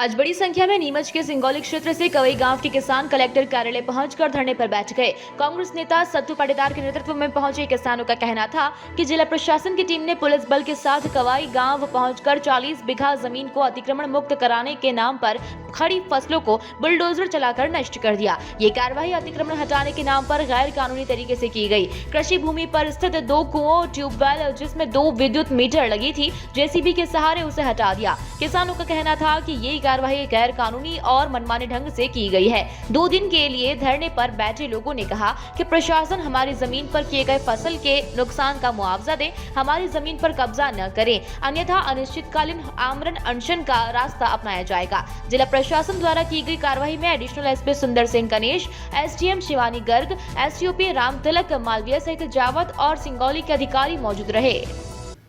आज बड़ी संख्या में नीमच के सिंगौली क्षेत्र से कवई गांव के किसान कलेक्टर कार्यालय पहुंचकर धरने पर बैठ गए। कांग्रेस नेता सत्तू पाटीदार के नेतृत्व में पहुंचे किसानों का कहना था कि जिला प्रशासन की टीम ने पुलिस बल के साथ कवई गांव पहुंचकर 40 बीघा जमीन को अतिक्रमण मुक्त कराने के नाम पर खड़ी फसलों को बुलडोजर चलाकर नष्ट कर दिया। ये कार्रवाई अतिक्रमण हटाने के नाम पर गैर कानूनी तरीके से की गई। कृषि भूमि पर स्थित 2 कुओं, ट्यूबवेल जिसमें 2 विद्युत मीटर लगी थी, जेसीबी के सहारे उसे हटा दिया। किसानों का कहना था कि ये कार्रवाई गैर कानूनी और मनमाने ढंग से की गई है। 2 दिन के लिए धरने पर बैठे लोगों ने कहा कि प्रशासन हमारी जमीन पर किए गए फसल के नुकसान का मुआवजा दे, हमारी जमीन पर कब्जा न करे, अन्यथा अनिश्चितकालीन आमरण अनशन का रास्ता अपनाया जाएगा। जिला प्रशासन द्वारा की गई कार्रवाई में एडिशनल एसपी सुंदर सिंह कनेश, एसडीएम शिवानी गर्ग, एसटीओपी रामतिलक मालवीय सहित जावत और सिंगौली के अधिकारी मौजूद रहे।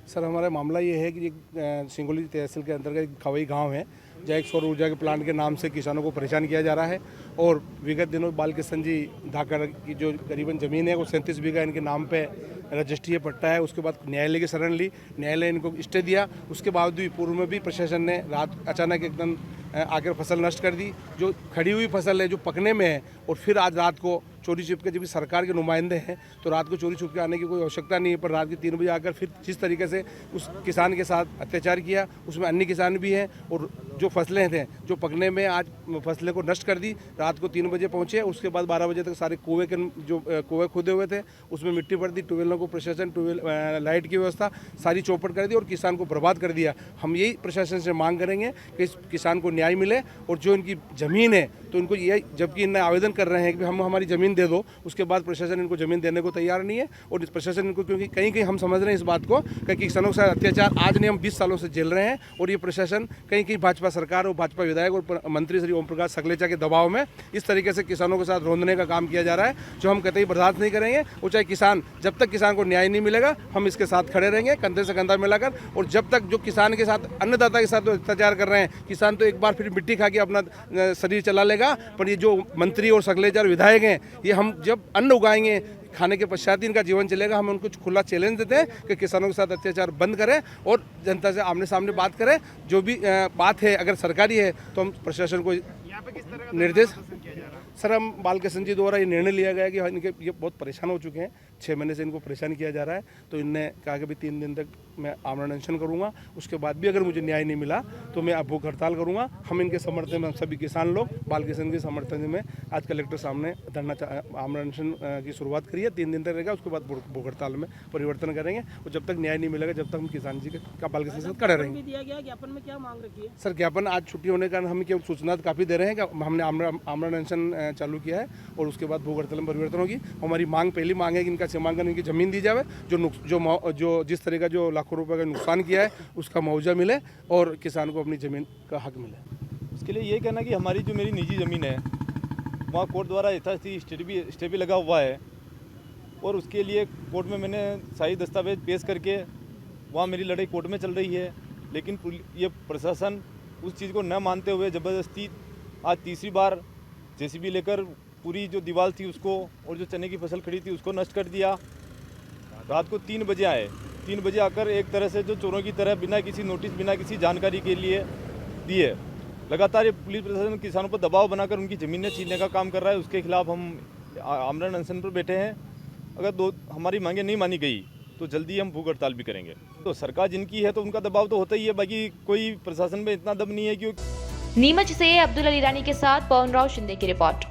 सर, हमारा मामला ये है कि सिंगौली तहसील के अंतर्गत कवई गांव है, जहाँ एक सौर ऊर्जा के प्लांट के नाम से किसानों को परेशान किया जा रहा है। और विगत दिनों बालकिशन जी धाकर की जो करीबन ज़मीन है वो 37 बीघा इनके नाम पे रजिस्ट्री पट्टा है। उसके बाद न्यायालय की शरण ली, न्यायालय इनको स्टे दिया। उसके बावजूद पूर्व में भी प्रशासन ने रात अचानक एकदम आकर फसल नष्ट कर दी। जो खड़ी हुई फसल है, जो पकने में है, और फिर आज रात को चोरी छुप के, जब सरकार के नुमाइंदे हैं तो रात को चोरी छुप के आने की कोई आवश्यकता नहीं है, पर रात के 3 बजे आकर फिर जिस तरीके से उस किसान के साथ अत्याचार किया, उसमें अन्य किसान भी हैं। और जो फसलें थे जो पकने में, आज फसलें को नष्ट कर दी। रात को 3 बजे पहुंचे, उसके बाद 12 बजे तक सारे कुएँ के जो कुएँ खुदे हुए थे उसमें मिट्टी भर दी। ट्यूबवेलों को प्रशासन, ट्यूबवेल लाइट की व्यवस्था सारी चौपट कर दी और किसान को बर्बाद कर दिया। हम यही प्रशासन से मांग करेंगे कि इस किसान को न्याय मिले, और जो इनकी ज़मीन है तो इनको ये, जबकि इन्हें आवेदन कर रहे हैं कि हम हमारी ज़मीन दे दो, उसके बाद प्रशासन इनको ज़मीन देने को तैयार नहीं है। और इस प्रशासन इनको, क्योंकि कहीं कहीं हम समझ रहे हैं इस बात को कि किसानों के साथ अत्याचार आज नहीं, हम 20 सालों से झेल रहे हैं। और ये प्रशासन कहीं कहीं भाजपा सरकार और भाजपा विधायक और मंत्री श्री ओम प्रकाश सकलेचा के दबाव में इस तरीके से किसानों के साथ रोंदने का काम किया जा रहा है, जो हम कतई बर्दाश्त नहीं करेंगे। और चाहे किसान, जब तक किसान को न्याय नहीं मिलेगा हम इसके साथ खड़े रहेंगे कंधे से कंधा मिलाकर। और जब तक जो किसान के साथ, अन्नदाता के साथ अत्याचार कर रहे हैं, किसान तो एक बार फिर मिट्टी खा के अपना शरीर चला लेगा, पर ये जो मंत्री और सकलेचा और विधायक हैं, ये हम जब अन्न उगाएंगे, खाने के पश्चात ही इनका जीवन चलेगा। हम उनको खुला चैलेंज देते हैं कि किसानों के साथ अत्याचार बंद करें और जनता से आमने सामने बात करें। जो भी बात है अगर सरकारी है तो हम प्रशासन को निर्देश, सर, हम बालकिशन जी द्वारा ये निर्णय लिया गया कि इनके ये बहुत परेशान हो चुके हैं, 6 महीने से इनको परेशान किया जा रहा है। तो इनने कहा कि भाई 3 दिन तक मैं आमरण अनशन करूँगा, उसके बाद भी अगर मुझे न्याय नहीं मिला तो मैं भूख हड़ताल करूँगा। हम इनके समर्थन में, हम सभी किसान लोग बालकिशन के समर्थन में आज कलेक्टर सामने धरना आमरण अनशन की शुरुआत करी है। 3 दिन तक रहेगा, उसके बाद भूख हड़ताल में परिवर्तन करेंगे। और जब तक न्याय नहीं मिलेगा, जब तक हम किसान जी का बालकिशन से खड़े रहेंगे। ज्ञापन में क्या मांग रखी है? सर, ज्ञापन आज छुट्टी होने के कारण हम क्या सूचना काफ़ी दे रहे हैं कि हमने आमरण अनशन चालू किया है, और उसके बाद भूख हड़ताल में परिवर्तन होगी। हमारी मांग, पहली मांग है कि इनका सीमांकन, इनकी ज़मीन दी जाए, जो जिस तरह का जो लाखों रुपए का नुकसान किया है उसका मुआवजा मिले और किसान को अपनी ज़मीन का हक मिले। उसके लिए ये कहना कि हमारी जो मेरी निजी ज़मीन है वहाँ कोर्ट द्वारा यथास्थिति स्टे भी लगा हुआ है, और उसके लिए कोर्ट में मैंने सही दस्तावेज पेश करके वहाँ मेरी लड़ाई कोर्ट में चल रही है। लेकिन ये प्रशासन उस चीज़ को न मानते हुए ज़बरदस्ती आज तीसरी बार जेसीबी लेकर पूरी जो दीवार थी उसको, और जो चने की फसल खड़ी थी उसको नष्ट कर दिया। रात को 3 बजे आए, 3 बजे आकर एक तरह से जो चोरों की तरह बिना किसी नोटिस, बिना किसी जानकारी के लिए दिए, लगातार ये पुलिस प्रशासन किसानों पर दबाव बनाकर उनकी ज़मीनें छीनने का काम कर रहा है। उसके खिलाफ हम आमरण अनशन पर बैठे हैं। अगर हमारी मांगें नहीं मानी गई तो जल्दी हम भूख हड़ताल भी करेंगे। तो सरकार जिनकी है तो उनका दबाव तो होता ही है, बाकी कोई प्रशासन में इतना दम नहीं है कि। नीमच से अब्दुल अली रानी के साथ पवन राव शिंदे की रिपोर्ट।